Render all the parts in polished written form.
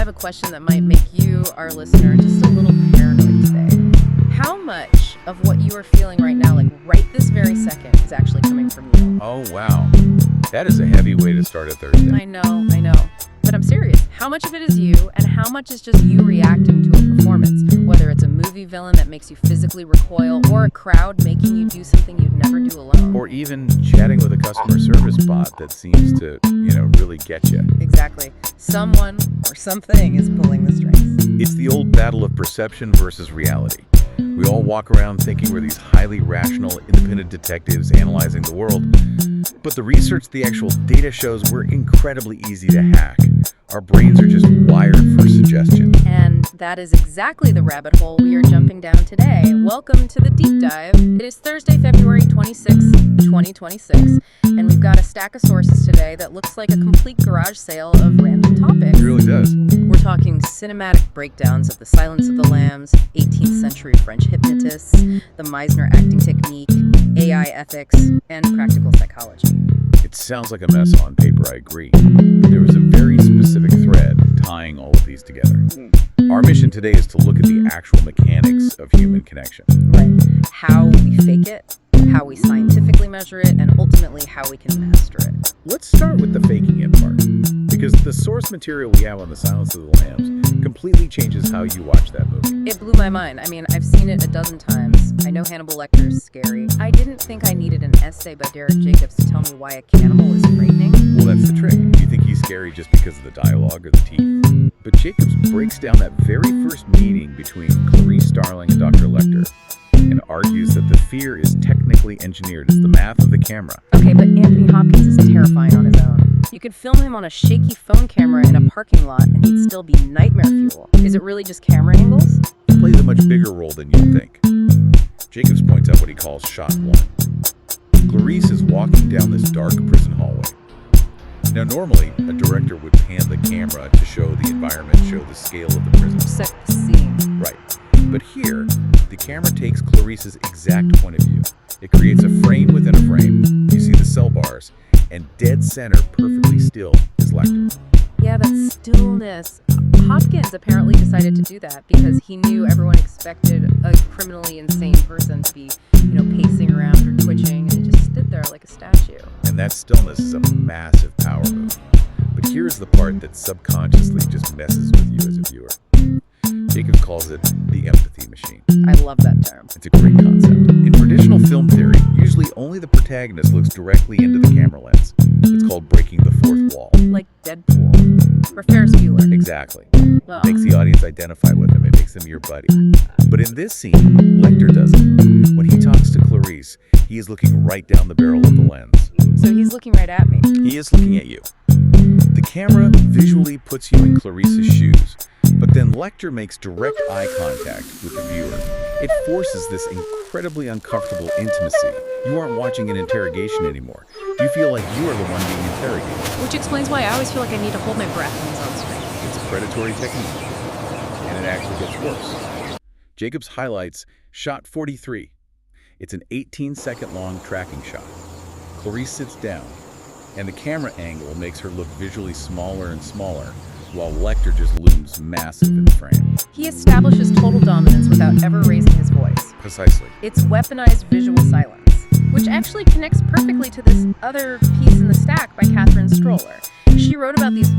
have a question that might make you, our listener, just a little paranoid today. How much of what you are feeling right now, like right this very second, is actually coming from you? Oh, wow. That is a heavy way to start a Thursday. I know. But I'm serious. How much of it is you, and how much is just you reacting to a performance? Whether it's a movie villain that makes you physically recoil, or a crowd making you do something you'd never do alone. Or even chatting with a customer service bot that seems to, really get you. Exactly. Someone or something is pulling the strings. It's the old battle of perception versus reality. We all walk around thinking we're these highly rational, independent detectives analyzing the world. But the research, the actual data shows we're incredibly easy to hack. Our brains are just wired for suggestion. And that is exactly the rabbit hole we are jumping down today. Welcome to the deep dive. It is Thursday, February 26, 2026, and we've got a stack of sources today that looks like a complete garage sale of random topics. It really does. We're talking cinematic breakdowns of The Silence of the Lambs, 18th century French hypnotists, the Meisner acting technique, AI ethics, and practical psychology. It sounds like a mess on paper, I agree. But there is a very specific thread tying all of these together. Our mission today is to look at the actual mechanics of human connection. Right. How we fake it, how we scientifically measure it, and ultimately how we can master it. Let's start with the faking it part, because the source material we have on The Silence of the Lambs completely changes how you watch that movie. It blew my mind. I mean, I've seen it a dozen times. I know Hannibal Lecter is scary. I didn't think I needed an essay by Derek Jacobs to tell me why a cannibal is frightening. Well, that's the trick. You think he's scary just because of the dialogue or the teeth. But Jacobs breaks down that very first meeting between Clarice Starling and Dr. Lecter and argues that the fear is technically engineered. It's the math of the camera. Okay, but Anthony Hopkins is terrifying on his own. You could film him on a shaky phone camera in a parking lot and he'd still be nightmare fuel. Is it really just camera angles? It plays a much bigger role than you'd think. Jacobs points out what he calls shot one. Clarice is walking down this dark prison hallway. Now, normally, a director would pan the camera to show the environment, show the scale of the prison. Set the scene. Right. But here, the camera takes Clarice's exact point of view. It creates a frame within a frame. You see the cell bars, and dead center, perfectly still, is Lecter. Yeah, that stillness. Hopkins apparently decided to do that because he knew everyone expected a criminally insane person to be, pacing around or twitching, and he just stood there like a statue. And that stillness is a massive power move. But here's the part that subconsciously just messes with you as a viewer. Jacobs calls it the empathy machine. I love that term. It's a great concept. In traditional film theory, usually only the protagonist looks directly into the camera lens. It's called breaking the fourth wall. Like Deadpool. Or Ferris Bueller. Exactly. Oh. It makes the audience identify with him. It makes them your buddy. But in this scene, Lecter doesn't. When he talks to Clarice, he is looking right down the barrel of the lens. So he's looking right at me. He is looking at you. The camera visually puts you in Clarice's shoes, but then Lecter makes direct eye contact with the viewer. It forces this incredibly uncomfortable intimacy. You aren't watching an interrogation anymore. You feel like you are the one being interrogated. Which explains why I always feel like I need to hold my breath when he's on screen. It's a predatory technique, and it actually gets worse. Jacobs highlights shot 43. It's an 18-second long tracking shot. Clarice sits down, and the camera angle makes her look visually smaller and smaller, while Lecter just looms massive in the frame. He establishes total dominance without ever raising his voice. Precisely. It's weaponized visual silence, which actually connects perfectly to this other piece in the stack by Catherine Stroller. She wrote about these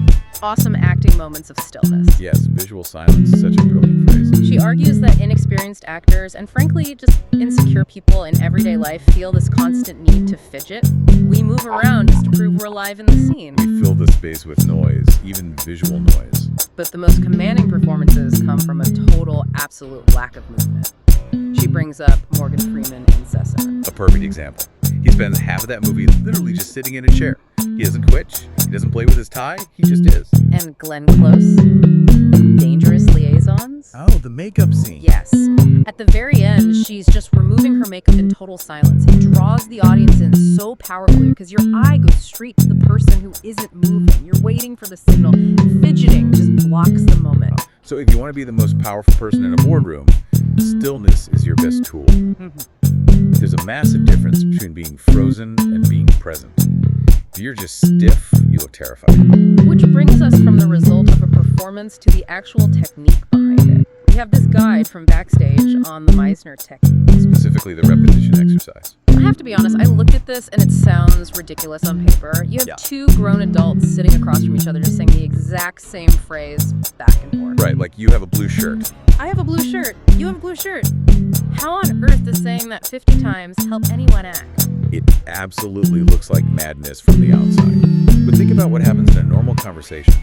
awesome acting moments of stillness. Yes, visual silence is such a brilliant phrase. She argues that inexperienced actors, and frankly just insecure people in everyday life, feel this constant need to fidget. We move around just to prove we're alive in the scene. We fill the space with noise, even visual noise. But the most commanding performances come from a total, absolute lack of movement. She brings up Morgan Freeman in Sesame. A perfect example. He spends half of that movie literally just sitting in a chair. He doesn't twitch, he doesn't play with his tie, he just is. And Glenn Close, Dangerous Liaisons. Oh, the makeup scene. Yes. At the very end, she's just removing her makeup in total silence. It draws the audience in so powerfully because your eye goes straight to the person who isn't moving. You're waiting for the signal. Fidgeting just blocks the moment. So if you want to be the most powerful person in a boardroom, stillness is your best tool. There's a massive difference between being frozen and being present. If you're just stiff, you look terrified. Which brings us from the result of a performance performance to the actual technique behind it. We have this guide from backstage on the Meisner technique. Specifically the repetition exercise. I have to be honest, I looked at this and it sounds ridiculous on paper. You have two grown adults sitting across from each other just saying the exact same phrase back and forth. Right, like you have a blue shirt. I have a blue shirt. You have a blue shirt. How on earth does saying that 50 times help anyone act? It absolutely looks like madness from the outside. But think about what happens in a normal conversation.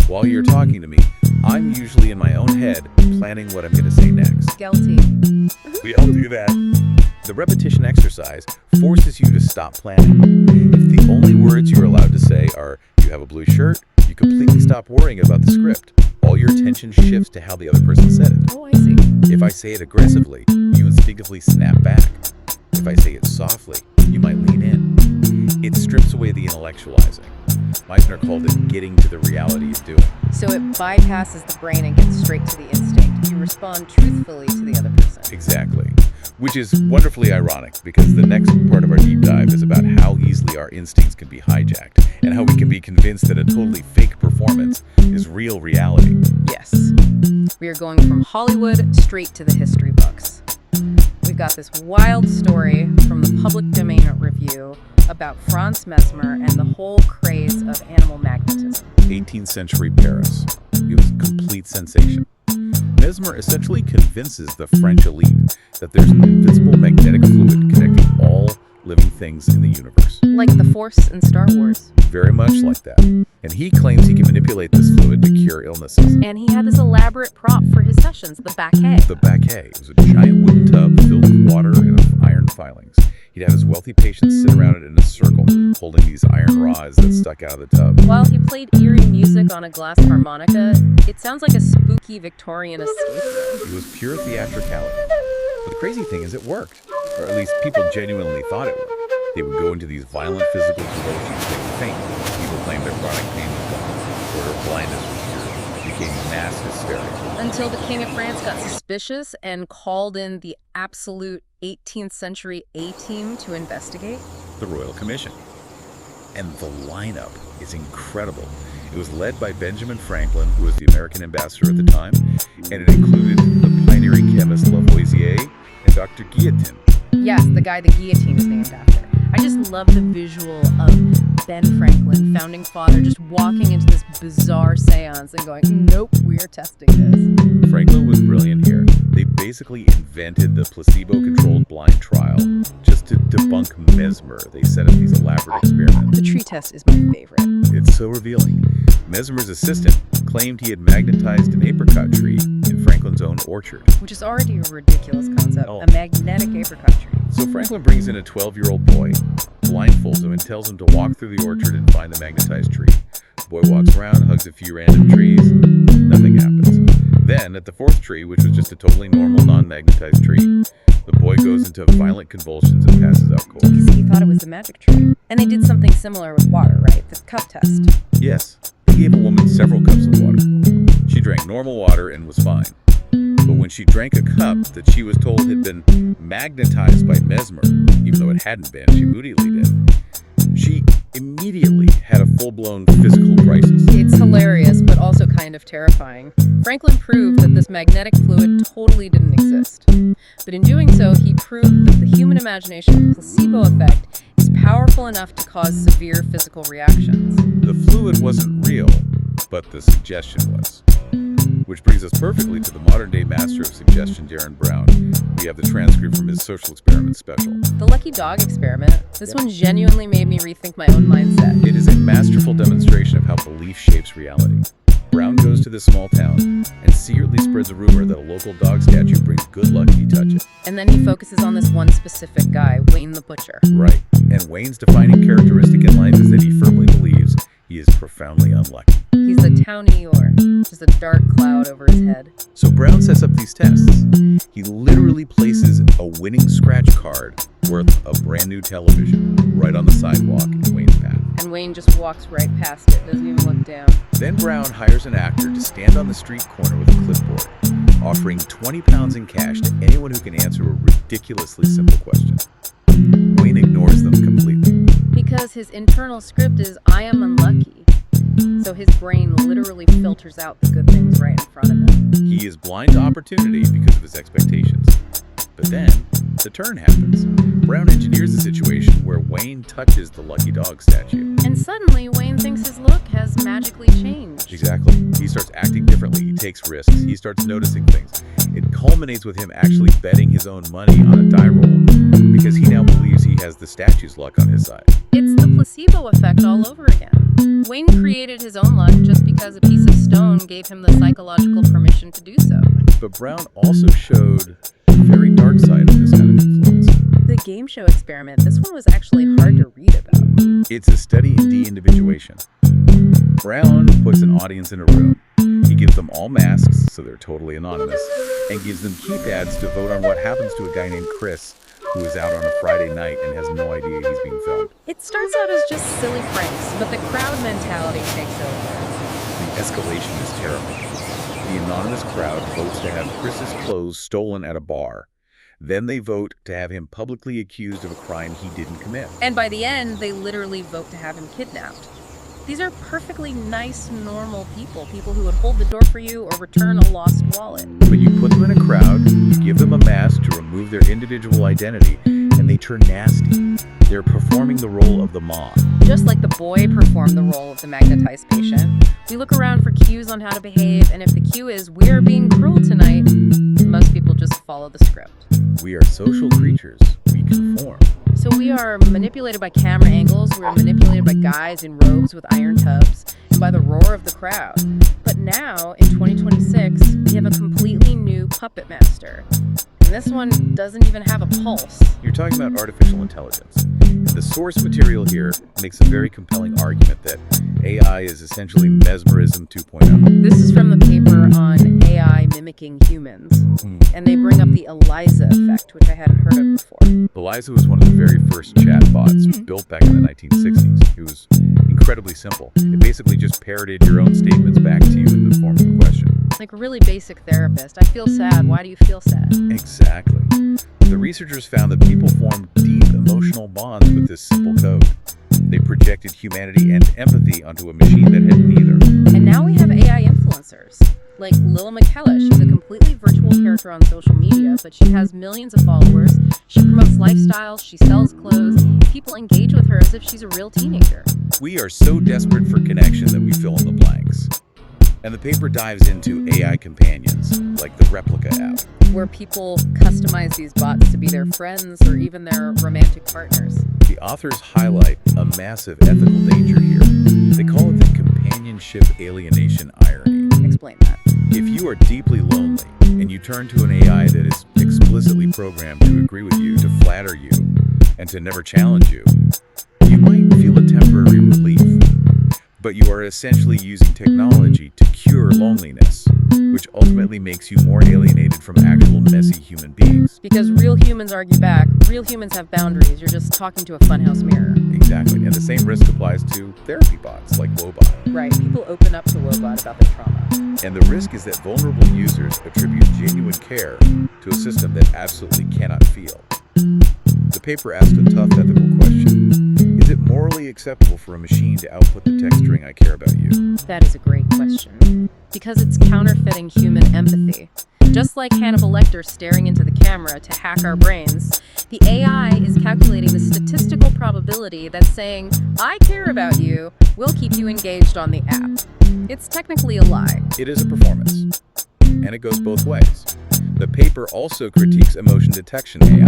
While you're talking to me, I'm usually in my own head planning what I'm going to say next. Guilty. We all do that. The repetition exercise forces you to stop planning. If the only words you're allowed to say are, you have a blue shirt, you completely stop worrying about the script. All your attention shifts to how the other person said it. Oh, I see. If I say it aggressively, you instinctively snap back. If I say it softly, you might lean in. It strips away the intellectualizing. Meisner called it getting to the reality of doing. So it bypasses the brain and gets straight to the instinct. You respond truthfully to the other person. Exactly. Which is wonderfully ironic because the next part of our deep dive is about how easily our instincts can be hijacked and how we can be convinced that a totally fake performance is real reality. Yes. We are going from Hollywood straight to the history books. We've got this wild story from the Public Domain Review about Franz Mesmer and the whole craze of animal magnetism. 18th century Paris. It was a complete sensation. Mesmer essentially convinces the French elite that there's an invisible magnetic fluid connecting all living things in the universe. Like the Force in Star Wars. Very much like that. And he claims he can manipulate this fluid to cure illnesses. And he had this elaborate prop for his sessions, the baquet. The baquet was a giant wooden tub filled with water and iron filings. He'd have his wealthy patients sit around it in a circle, holding these iron rods that stuck out of the tub. While he played eerie music on a glass harmonica, it sounds like a spooky Victorian escape room. It was pure theatricality. But the crazy thing is it worked. Or at least people genuinely thought it would. They would go into these violent physical convulsions. They would faint. People claimed their chronic pain was gone, or their blindness was cured. It became mass hysteria. Until the King of France got suspicious and called in the absolute 18th century A-team to investigate. The Royal Commission. And the lineup is incredible. It was led by Benjamin Franklin, who was the American ambassador at the time, and it included the pioneering chemist Lavoisier and Dr. Guillotin. Yes, the guy the guillotine is named after. I just love the visual of Ben Franklin, founding father, just walking into this bizarre seance and going, nope, we're testing this. Franklin was brilliant here. They basically invented the placebo-controlled blind trial just to debunk Mesmer. They set up these elaborate experiments. The tree test is my favorite. It's so revealing. Mesmer's assistant claimed he had magnetized an apricot tree in Franklin's own orchard. Which is already a ridiculous concept, a magnetic apricot tree. So Franklin brings in a 12-year-old boy, blindfolds him, and tells him to walk through the orchard and find the magnetized tree. The boy walks around, hugs a few random trees. Nothing happens. Then, at the fourth tree, which was just a totally normal, non-magnetized tree, the boy goes into violent convulsions and passes out cold. Because he thought it was the magic tree. And they did something similar with water, right? The cup test. Yes. They gave a woman several cups of water. She drank normal water and was fine. But when she drank a cup that she was told had been magnetized by Mesmer, even though it hadn't been, she moodily did, she immediately had a full-blown physical crisis. It's hilarious, but also kind of terrifying. Franklin proved that this magnetic fluid totally didn't exist. But in doing so, he proved that the human imagination placebo effect is powerful enough to cause severe physical reactions. The fluid wasn't real, but the suggestion was. Which brings us perfectly to the modern-day master of suggestion, Darren Brown. We have the transcript from his social experiment special. The lucky dog experiment. This one genuinely made me rethink my own mindset. It is a masterful demonstration of how belief shapes reality. Brown goes to this small town and secretly spreads a rumor that a local dog statue brings good luck if you touch it. And then he focuses on this one specific guy, Wayne the Butcher. Right. And Wayne's defining characteristic in life is that he firmly believes he is profoundly unlucky. He's the townie, or just a dark cloud over his head. So Brown sets up these tests. He literally places a winning scratch card worth a brand new television right on the sidewalk in Wayne's path. And Wayne just walks right past it, doesn't even look down. Then Brown hires an actor to stand on the street corner with a clipboard, offering 20 pounds in cash to anyone who can answer a ridiculously simple question. Wayne ignores them completely. Because his internal script is, I am unlucky. So his brain literally filters out the good things right in front of him. He is blind to opportunity because of his expectations. But then, the turn happens. Brown engineers a situation where Wayne touches the lucky dog statue. And suddenly, Wayne thinks his look has magically changed. Exactly. He starts acting differently. He takes risks. He starts noticing things. It culminates with him actually betting his own money on a die roll because he now believes he has the statue's luck on his side. It's the placebo effect all over again. Wayne created his own luck just because a piece of stone gave him the psychological permission to do so. But Brown also showed the very dark side of this kind of influence. The game show experiment, this one was actually hard to read about. It's a study in de-individuation. Brown puts an audience in a room. He gives them all masks, so they're totally anonymous, and gives them keypads to vote on what happens to a guy named Chris, who is out on a Friday night and has no idea he's being filmed. It starts out as just silly pranks, but the crowd mentality takes over. The escalation is terrible. The anonymous crowd votes to have Chris's clothes stolen at a bar. Then they vote to have him publicly accused of a crime he didn't commit. And by the end, they literally vote to have him kidnapped. These are perfectly nice, normal people who would hold the door for you or return a lost wallet. But you put them in a crowd, you give them a mask to remove their individual identity, and they turn nasty. They're performing the role of the mob. Just like the boy performed the role of the magnetized patient. We look around for cues on how to behave, and if the cue is, we're being cruel tonight, most people just follow the script. We are social creatures. We conform. So we are manipulated by camera angles, we're manipulated by guys in robes with iron tubs, and by the roar of the crowd. But now, in 2026, we have a completely new puppet master. And this one doesn't even have a pulse. You're talking about artificial intelligence. And the source material here makes a very compelling argument that AI is essentially Mesmerism 2.0. This is from the paper on AI mimicking humans. And they bring up the Eliza effect, which I hadn't heard of before. Eliza was one of the very first chatbots built back in the 1960s. It was incredibly simple. It basically just parroted your own statements back to you in the form of a question. Like a really basic therapist. I feel sad. Why do you feel sad? Exactly. The researchers found that people formed deep emotional bonds with this simple code. They projected humanity and empathy onto a machine that had neither. And now we have AI influencers. Like Lil McKella, she's a completely virtual character on social media, but she has millions of followers. She promotes lifestyles, she sells clothes. People engage with her as if she's a real teenager. We are so desperate for connection that we fill in the blanks. And the paper dives into AI companions, like the Replica app, where people customize these bots to be their friends or even their romantic partners. The authors highlight a massive ethical danger here. They call it the companionship alienation irony. Explain that. If you are deeply lonely and you turn to an AI that is explicitly programmed to agree with you, to flatter you, and to never challenge you, you might feel a temporary relief. But you are essentially using technology to cure loneliness, which ultimately makes you more alienated from actual messy human beings. Because real humans argue back, real humans have boundaries, you're just talking to a funhouse mirror. Exactly, and the same risk applies to therapy bots like Wobot. Right, people open up to Wobot about their trauma. And the risk is that vulnerable users attribute genuine care to a system that absolutely cannot feel. The paper asked a tough ethical question. Is it morally acceptable for a machine to output the text string "I care about you"? That is a great question. Because it's counterfeiting human empathy. Just like Hannibal Lecter staring into the camera to hack our brains, the AI is calculating the statistical probability that saying, "I care about you," will keep you engaged on the app. It's technically a lie. It is a performance. And it goes both ways. The paper also critiques emotion detection AI.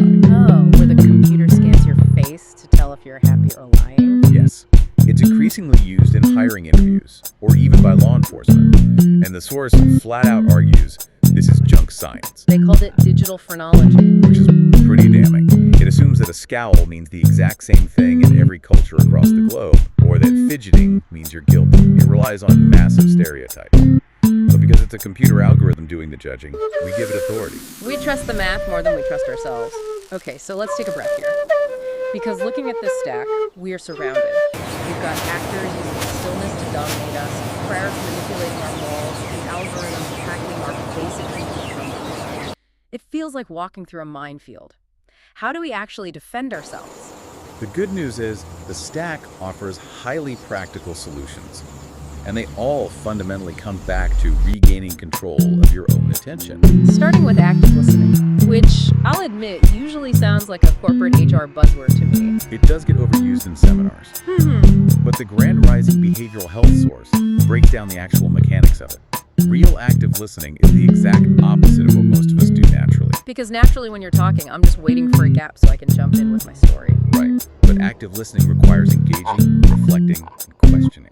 Oh, where the computer scans your face to tell if you're happy or lying? Yes. It's increasingly used in hiring interviews, or even by law enforcement. And the source flat out argues this is junk science. They called it digital phrenology. Which is pretty damning. It assumes that a scowl means the exact same thing in every culture across the globe, or that fidgeting means you're guilty. It relies on massive stereotypes. But because it's a computer algorithm doing the judging, we give it authority. We trust the math more than we trust ourselves. Okay, so let's take a breath here. Because looking at this stack, we are surrounded. We've got actors using stillness to dominate us, crowds manipulating our morals, and algorithms hacking our basic human functions. It feels like walking through a minefield. How do we actually defend ourselves? The good news is the stack offers highly practical solutions. and they all fundamentally come back to regaining control of your own attention. Starting with active listening, which I'll admit usually sounds like a corporate HR buzzword to me. It does get overused in seminars, but the grand rising behavioral health source breaks down the actual mechanics of it. Real active listening is the exact opposite of what most of us do naturally. Because naturally when you're talking, I'm just waiting for a gap so I can jump in with my story. Right, but active listening requires engaging, reflecting, and questioning.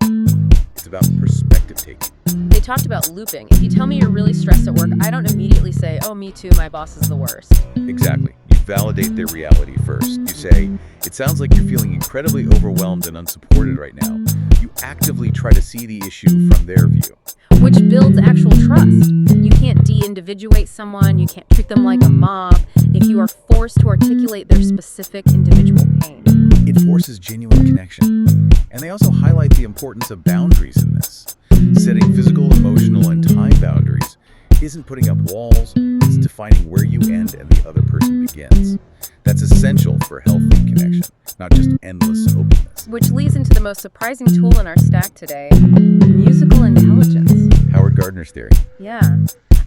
It's about perspective taking. They talked about looping. If you tell me you're really stressed at work, I don't immediately say, oh, me too, my boss is the worst. Exactly. You validate their reality first. You say, it sounds like you're feeling incredibly overwhelmed and unsupported right now. You actively try to see the issue from their view. Which builds actual trust. You can't de-individuate someone, you can't treat them like a mob if you are forced to articulate their specific individual pain. It forces genuine connection. And they also highlight the importance of boundaries in this. Setting physical, emotional, and time boundaries isn't putting up walls, it's defining where you end and the other person begins. That's essential for healthy connection, not just endless openness. Which leads into the most surprising tool in our stack today, musical intelligence. Howard Gardner's theory. Yeah.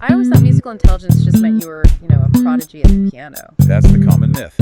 I always thought musical intelligence just meant you were, a prodigy at the piano. That's the common myth.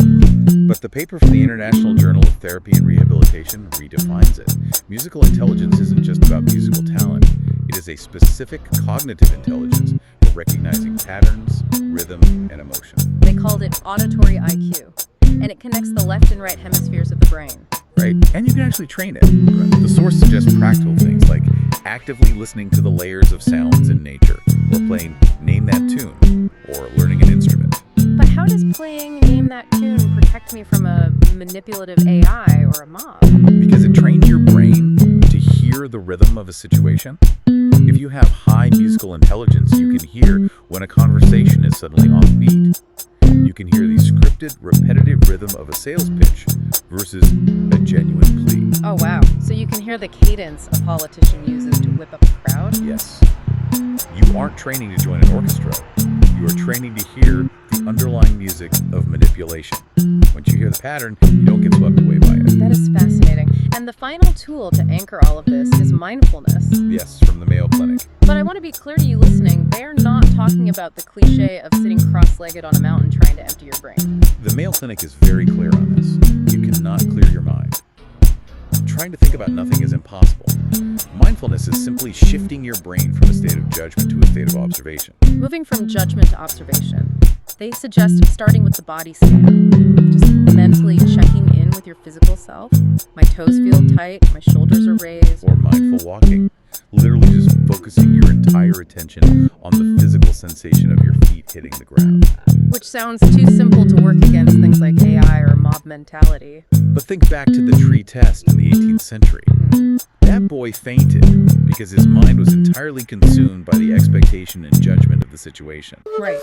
But the paper from the International Journal of Therapy and Rehabilitation redefines it. Musical intelligence isn't just about musical talent. It is a specific cognitive intelligence for recognizing patterns, rhythm, and emotion. They called it auditory IQ, and it connects the left and right hemispheres of the brain. Right, and you can actually train it. The source suggests practical things like actively listening to the layers of sounds in nature, or playing Name That Tune, or learning an instrument. But how does playing Name That Tune protect me from a manipulative AI or a mob? Because it trains your brain to hear the rhythm of a situation. If you have high musical intelligence, you can hear when a conversation is suddenly offbeat. You can hear the scripted, repetitive rhythm of a sales pitch versus a genuine plea. Oh, wow. So you can hear the cadence a politician uses to whip up a crowd? Yes. You aren't training to join an orchestra. You are training to hear the underlying music of manipulation. Once you hear the pattern, you don't get swept away by it. That is fascinating. And the final tool to anchor all of this is mindfulness. Yes, from the Mayo Clinic. But I want to be clear to you listening, they're not talking about the cliche of sitting cross-legged on a mountain trying to empty your brain. The Mayo Clinic is very clear on this. You cannot clear your mind. Trying to think about nothing is impossible. Mindfulness is simply shifting your brain from a state of judgment to a state of observation. Moving from judgment to observation. They suggest starting with the body scan. Just mentally checking in with your physical self. My toes feel tight, my shoulders are raised. Or mindful walking. Literally just focusing your entire attention on the physical sensation of your feet hitting the ground. Which sounds too simple to work against things like AI or mob mentality. But think back to the tree test in the 18th century. That boy fainted because his mind was entirely consumed by the expectation and judgment of the situation. Right.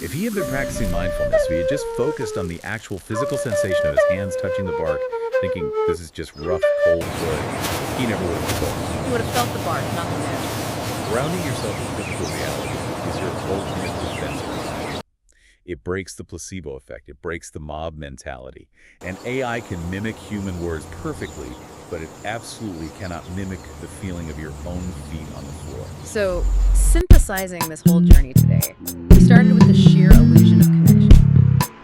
If he had been practicing mindfulness, if he had just focused on the actual physical sensation of his hands touching the bark, thinking this is just rough, cold wood, he never would have focused. You would have felt the bark, not the magic. Grounding yourself in physical reality is your ultimate defense mechanism. It breaks the placebo effect. It breaks the mob mentality. And AI can mimic human words perfectly, but it absolutely cannot mimic the feeling of your own feet on the floor. So, synthesizing this whole journey today, we started with the sheer illusion of connection.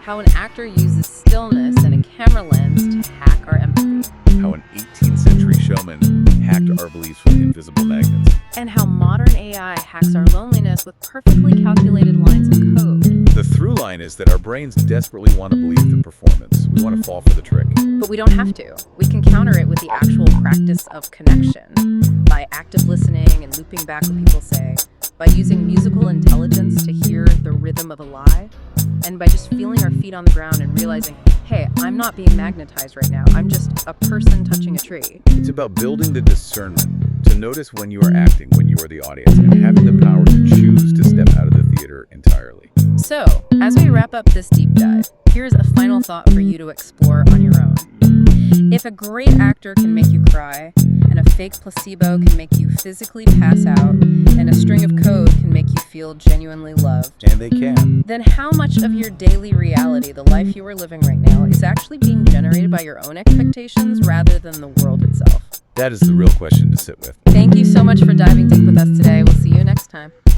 How an actor uses stillness and a camera lens to hack our empathy. How an 18th century showman hacked our beliefs with invisible magnets. And how modern AI hacks our loneliness with perfectly calculated lines of code. The through line is that our brains desperately want to believe the performance. We want to fall for the trick. But we don't have to. We can counter it with the actual practice of connection, by active listening and looping back what people say, by using musical intelligence to hear the rhythm of a lie, and by just feeling our feet on the ground and realizing, hey, I'm not being magnetized right now. I'm just a person touching a tree. It's about building the discernment to notice when you are acting, when you are the audience, and having the power to choose to step out of the theater entirely. So, as we wrap up this deep dive, here's a final thought for you to explore on your own. If a great actor can make you cry, and a fake placebo can make you physically pass out, and a string of code can make you feel genuinely loved, And they can. then how much of your daily reality, the life you are living right now, is actually being generated by your own expectations rather than the world itself? That is the real question to sit with. Thank you so much for diving deep with us today. We'll see you next time.